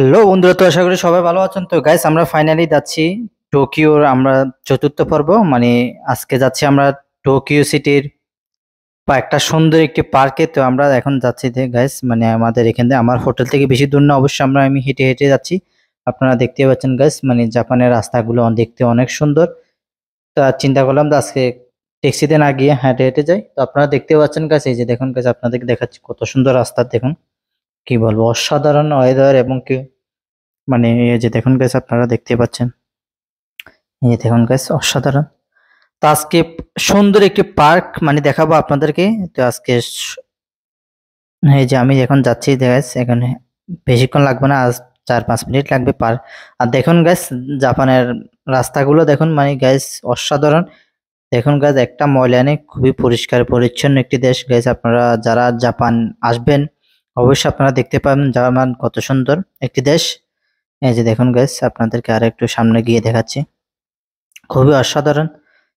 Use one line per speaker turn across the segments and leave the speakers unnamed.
Hello বন্ধুরা, তো আশা করি সবাই ভালো আছেন। তো গাইস, আমরা ফাইনালি যাচ্ছি টোকিওর আমরা চতুর্থ পর্ব, মানে আজকে যাচ্ছি আমরা টোকিও সিটির বা একটা সুন্দর একটি পার্কে। তো আমরা এখন যাচ্ছি গাইস, মানে আমাদের এখান থেকে আমার হোটেল থেকে বেশি দূর না, অবশ্যই আমি হেঁটে হেঁটে যাচ্ছি। আপনারা দেখতে পাচ্ছেন গাইস, মানে জাপানের রাস্তাগুলো দেখতে অনেক সুন্দর। তো চিন্তা করলাম তো আজকে ট্যাক্সিতে না গিয়ে হেঁটে হেঁটে যাই। তো আপনারা দেখতে পাচ্ছেন গাইস, এই যে দেখুন গাইস, আপনাদেরকে দেখাচ্ছি কত সুন্দর রাস্তা। দেখুন, কি বলবো, অসাধারণ ওয়েদার। এবং কি মানে এই যে দেখুন গাইস, আপনারা দেখতে পাচ্ছেন, এই যে দেখুন গাইস, অসাধারণ। তো আজকে সুন্দর একটি পার্ক মানে দেখাবো আপনাদেরকে। তো আজকে এই যে আমি এখন যাচ্ছি গাইস, এখানে বেশিক্ষণ লাগবে না, আজ 4-5 মিনিট লাগবে পার। আর দেখুন গাইস, জাপানের রাস্তাগুলো দেখুন, মানে গাইস অসাধারণ। দেখুন গাইস, একটা ময়লা নেই, খুবই পরিষ্কার পরিচ্ছন্ন একটি দেশ গাইস। আপনারা যারা জাপান আসবেন অবশ্যই আপনারা দেখতে পাবেন জাপান কত সুন্দর একটি দেশ। এই যে দেখুন গাইস, আপনাদেরকে আর একটু সামনে গিয়ে দেখাচ্ছি, খুবই অসাধারণ।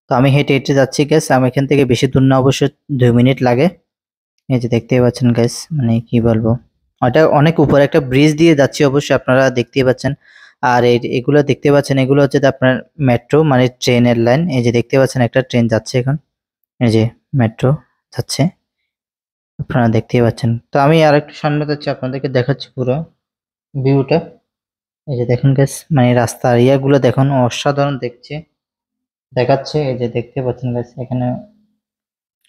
তো আমি হেঁটে হেঁটে যাচ্ছি গাইস, আমি এখান থেকে বেশি দূর না, অবশ্যই 2 মিনিট লাগে। এই যে দেখতেই পাচ্ছেন গাইস, মানে কি বলবো, ওটা অনেক উপরে একটা ব্রিজ দিয়ে যাচ্ছি, অবশ্যই আপনারা দেখতেই পাচ্ছেন। আর এগুলো দেখতে পাচ্ছেন, এগুলো হচ্ছে যে আপনার মেট্রো, মানে ট্রেনের লাইন। এই যে দেখতে পাচ্ছেন একটা ট্রেন যাচ্ছে এখন, এই যে মেট্রো যাচ্ছে, আপনারা দেখতেই পাচ্ছেন। তো আমি আর একটু সামনে যাচ্ছি, আপনাদেরকে দেখাচ্ছি পুরো ভিউটা। এই যে দেখুন গাইস, মানে রাস্তার ইয়াগুলো দেখুন, অসাধারণ দেখছে দেখাচ্ছে। এই যে দেখতে পাচ্ছেন গাইস, এখানে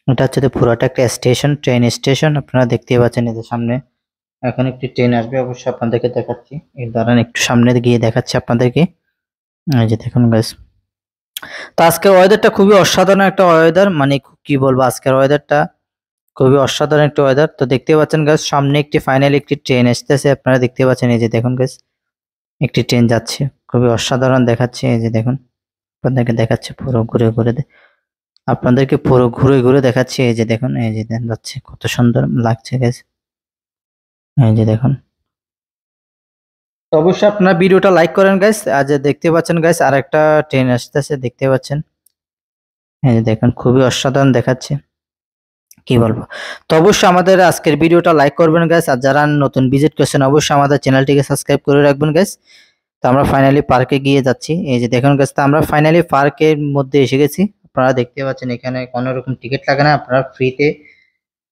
এটা হচ্ছে যে পুরোটা একটা স্টেশন, ট্রেন স্টেশন। আপনারা দেখতে পাচ্ছেন এই যে সামনে এখন একটি ট্রেন আসবে, অবশ্যই আপনাদেরকে দেখাচ্ছি। এই দাঁড়ান, একটু সামনে গিয়ে দেখাচ্ছি আপনাদেরকে। এই যে দেখুন গাইস, তো আজকের ওয়েদারটা খুবই অসাধারণ একটা ওয়েদার, মানে কি বলবো, আজকের ওয়েদারটা খুবই অসাধারণ একটা ওয়েদার। তো দেখতে পাচ্ছেন গাইস, সামনে একটি ফাইনালি একটি ট্রেন আসতেছে, আপনারা দেখতে পাচ্ছেন। এই যে দেখুন গাইস, একটি ট্রেন যাচ্ছে, খুবই অসাধারণ দেখাচ্ছে। এই যে দেখুন, আপনাদেরকে দেখাচ্ছে পুরো ঘুরে ঘুরে আপনাদেরকে পুরো ঘুরে ঘুরে দেখাচ্ছি। এই যে দেখুন, এই যে যাচ্ছে, কত সুন্দর লাগছে গাইস। এই যে দেখুন, তো অবশ্যই আপনারা ভিডিওটা লাইক করেন গাইস। আর যে দেখতে পাচ্ছেন গাইস, আর একটা ট্রেন আসতেছে, দেখতে পাচ্ছেন। এই যে দেখুন, খুবই অসাধারণ দেখাচ্ছে, কি বলবো। তো অবশ্যই আমাদের আজকের ভিডিওটা লাইক করবেন গাইস। আর যারা নতুন ভিজিট করছেন অবশ্যই আমাদের চ্যানেলটিকে সাবস্ক্রাইব করে রাখবেন গাইস। তো আমরা ফাইনালি পার্কে গিয়ে যাচ্ছি। এই যে দেখুন গাইস, তো আমরা ফাইনালি পার্কের মধ্যে এসে গেছি। আপনারা দেখতে পাচ্ছেন এখানে কোনো রকম টিকিট লাগে না, আপনারা ফ্রিতে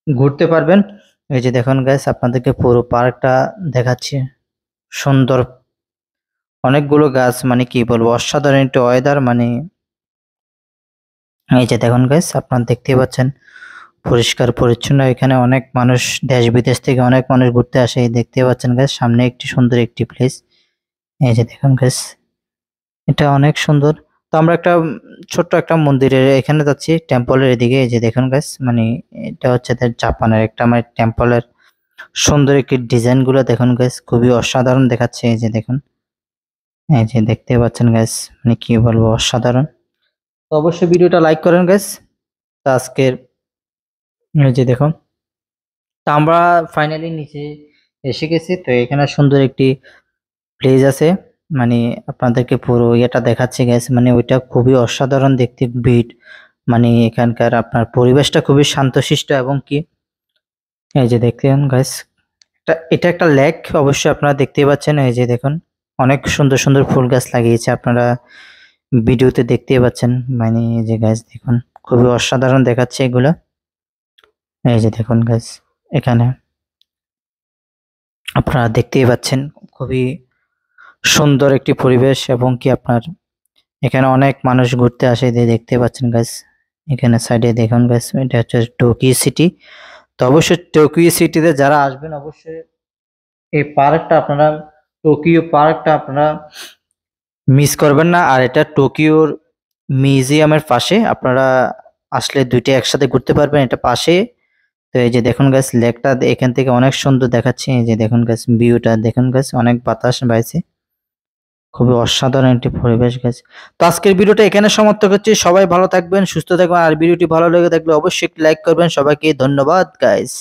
ঘুরতে পারবেন। এই যে দেখুন গাইস, আপনাদেরকে পুরো পার্কটা দেখাচ্ছি, সুন্দর অনেকগুলো গাছ, মানে কি বলবো, অসাধারণ একটা ওয়েদার। মানে এই যে দেখুন গাইস, আপনারা দেখতে পাচ্ছেন পরিষ্কার পরিচ্ছন্ন। এখানে অনেক মানুষ, দেশ বিদেশ থেকে অনেক মানুষ ঘুরতে আসে। এই দেখতে পাচ্ছেন গাইস, সামনে একটি সুন্দর একটি প্লেস। এই যে দেখুন গাইস, এটা অনেক সুন্দর। তো আমরা একটা ছোট্ট একটা মন্দিরের এখানে যাচ্ছি, টেম্পলের এদিকে। এই যে দেখুন গাইস, মানে এটা হচ্ছে জাপানের একটা মানে টেম্পলের সুন্দর একটি ডিজাইন গুলো দেখুন গাইস, খুবই অসাধারণ দেখাচ্ছে। এই যে দেখুন, এই যে দেখতে পাচ্ছেন গাইস, মানে কি বলবো, অসাধারণ। তো অবশ্যই ভিডিওটা লাইক করেন গাইস। তো আজকের এই যে দেখুন, তো আমরা ফাইনালি নিচে এসে গেছি। তো এখানে সুন্দর একটি প্লেস আছে, মানে আপনাদেরকে পুরো ইয়েটা দেখাচ্ছি গাইস। মানে ওইটা খুবই অসাধারণ দেখতে, ভিড়, মানে এখানকার আপনার পরিবেশটা খুবই শান্তশিষ্ট। এবং কি এই যে দেখতেন গাইস, এটা একটা লেক, অবশ্যই আপনারা দেখতেই পাচ্ছেন। এই যে দেখুন, অনেক সুন্দর সুন্দর ফুল গাছ লাগিয়েছে, আপনারা ভিডিওতে দেখতেই পাচ্ছেন। মানে এই যে গাইস দেখুন, খুবই অসাধারণ দেখাচ্ছে এগুলো। এই যে দেখুন গাইস, এখানে আপনারা দেখতেই পাচ্ছেন, খুবই সুন্দর একটি পরিবেশ। এবং কি আপনার এখানে অনেক মানুষ ঘুরতে আসে, দেখতে পাচ্ছেন গাইস। এখানে সাইডে দেখুন গাইস, এটা হচ্ছে টোকিও সিটি। তো অবশ্যই টোকিও সিটিতে যারা আসবেন অবশ্যই এই পার্কটা আপনারা, টোকিও পার্কটা আপনারা মিস করবেন না। আর এটা টোকিওর মিউজিয়ামের পাশে, আপনারা আসলে দুইটা একসাথে ঘুরতে পারবেন, এটা পাশে। তো এই যে দেখুন গাইস, লেকটা এখান থেকে অনেক সুন্দর দেখাচ্ছে। এই যে দেখুন গাইস, ভিউটা দেখুন গাইস, অনেক বাতাস বাইছে, খুবই অসাধারণ একটি পরিবেশ গাইস। তো আজকের ভিডিওটা এখানে সমাপ্ত করছি। সবাই ভালো থাকবেন, সুস্থ থাকবেন। আর ভিডিওটি ভালো লেগে থাকলে অবশ্যই একটি লাইক করবেন। সবাইকে ধন্যবাদ গাইস।